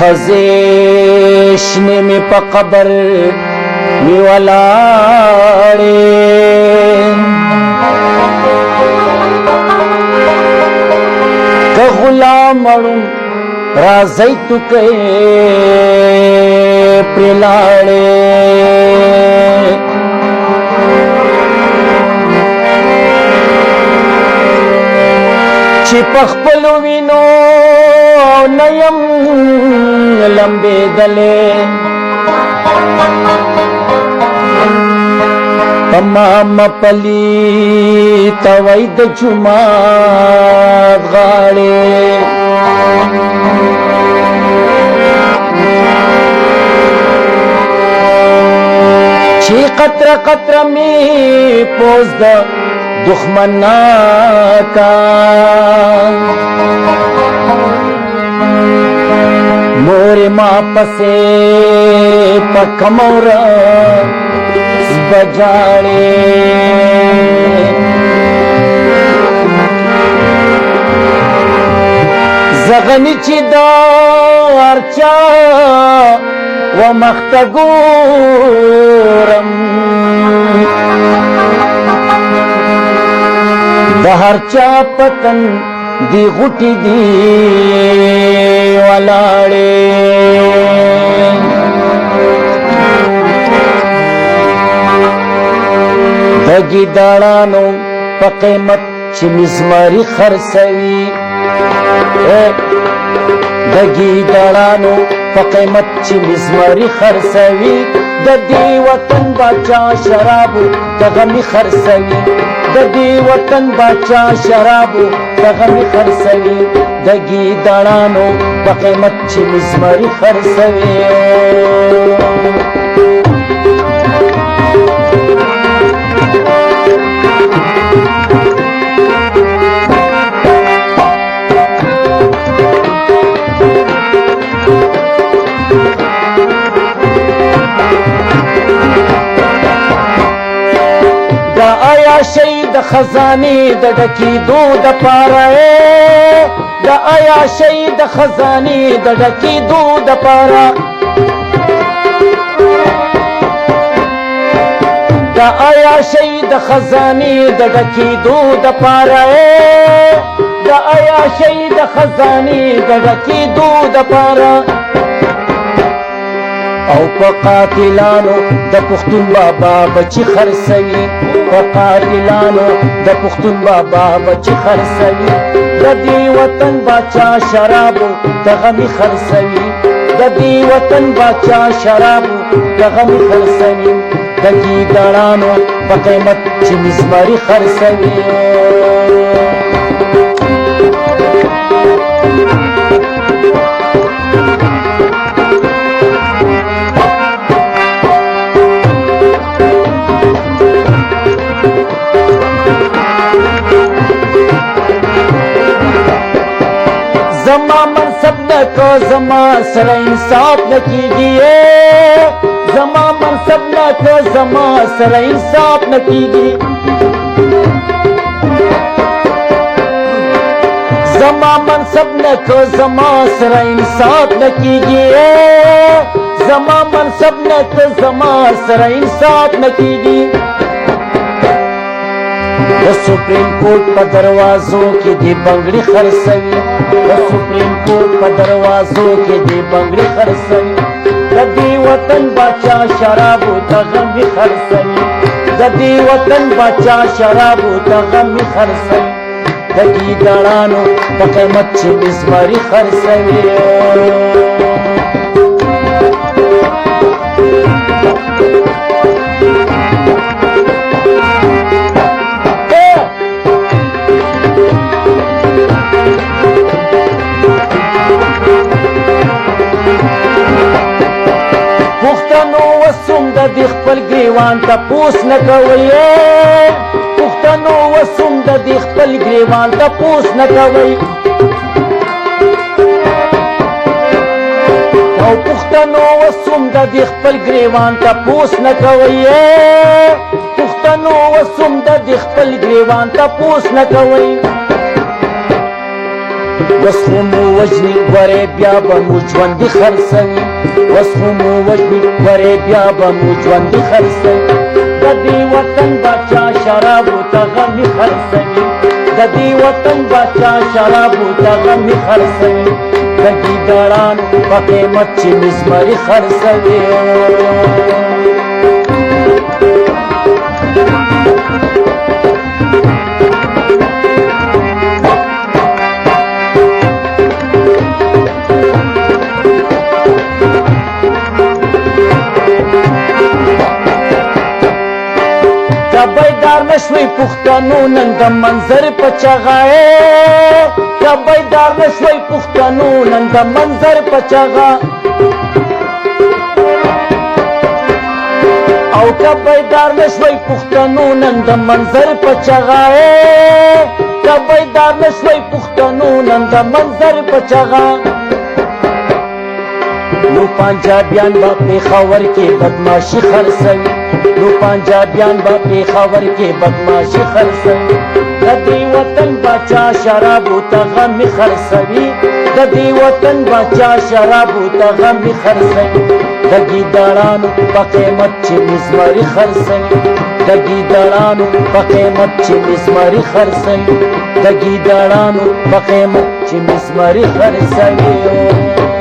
خزیشنی می پا قبر می ولاړې که غلام اړم راځئ تو کې پرې لاړې چې په خپلو وینو نه یم لمبېدلې تمام پلیت وای د جومات غاړې چې قطره قطره می پوز د دښمن کا مور ما پسې پکمور بجاړې زغنی چې دا ارچا و مختګورم د هر چا پتن دی غټي دی ولاړې د ګیدړانو په قیمت چې مزماري خرڅوي د ګیدړانو په قیمت چې مزماري خرڅوي د دې وطن باچا شرابو د غمي خرڅوي د دې وطن باچا شرابو د غمي خرڅوي د ګیدړانو په قیمت چې مزماري خرڅوي شي د خزانه د ډکیدو د پاره د آیا شي د خزانه د ډکیدو د پاره د آیا شي د خزانه د ډکیدو د پاره د آیا شي د خزانه د ډکیدو د پاره او په قاتلانو د پښتون بابا بچی خرڅوي په قاتلانو د پښتون بابا بچی خرڅوي د دې وطن باچا شرابو د غمي خرڅوي د دې وطن باچا شرابو د غمي خرڅوي د ګیدړانو په قیمت چې مزماري خرڅوي زما منصب نه کو زما سره انصاف نه کیږي زما منصب نه کو زما سره انصاف نه کیږي زما منصب نه کو زما سره انصاف نه کیږي زما منصب نه کو زما سره انصاف نه کیږي د سپریم کورټ په دروازو کې دی بنگړي خرڅوي د سپریم کورټ په دروازو کې دی بنگړي خرڅوي د دې وطن باچا شرابو ته غمي خرڅوي د دې وطن باچا شرابو ته غمي خرڅوي د ګیدړانو په قیمت چې مزماري خرڅوي د خپل ګریوان تپوس نه کوي پښتنو وسوم د خپل ګریوان تپوس نه کوي او پښتنو وسوم د خپل ګریوان تپوس نه کوي پښتنو معصوم د خپل ګریوان تپوس نه کوي وس خو مو وژني ګورې بیا به مو ژوندي خرڅوي وس خو مو وژني ګورې بیا به مو ژوندي خرڅوي د دې وطن باچا شرابو ته غمي خرڅوي د دې وطن باچا شرابو ته غمي خرڅوي د ګیدړانو په قیمت چې مزمري خرڅوي بیدار نشوي پښتنو نن د منظر په چغه که بیدار نشوي پښتنو نن د منظر په چغه او که بیدار نشوي پښتنو نن د منظر په چغه که بیدار نشوي پښتنو نن د منظر په چغه نو پنجابیان با پیښور کې بدماشي خرڅوي نو پنجابیان با پیښور کې بدماشي خرڅوي د دې وطن باچا شرابو ته غمي خرڅوي د دې وطن باچا شرابو ته غمي خرڅوي د ګیدړانو په قیمت چې مزمري خرڅوي د ګیدړانو په قیمت چې مزمري خرڅوي د ګیدړانو په قیمت چې مزمري خرڅوي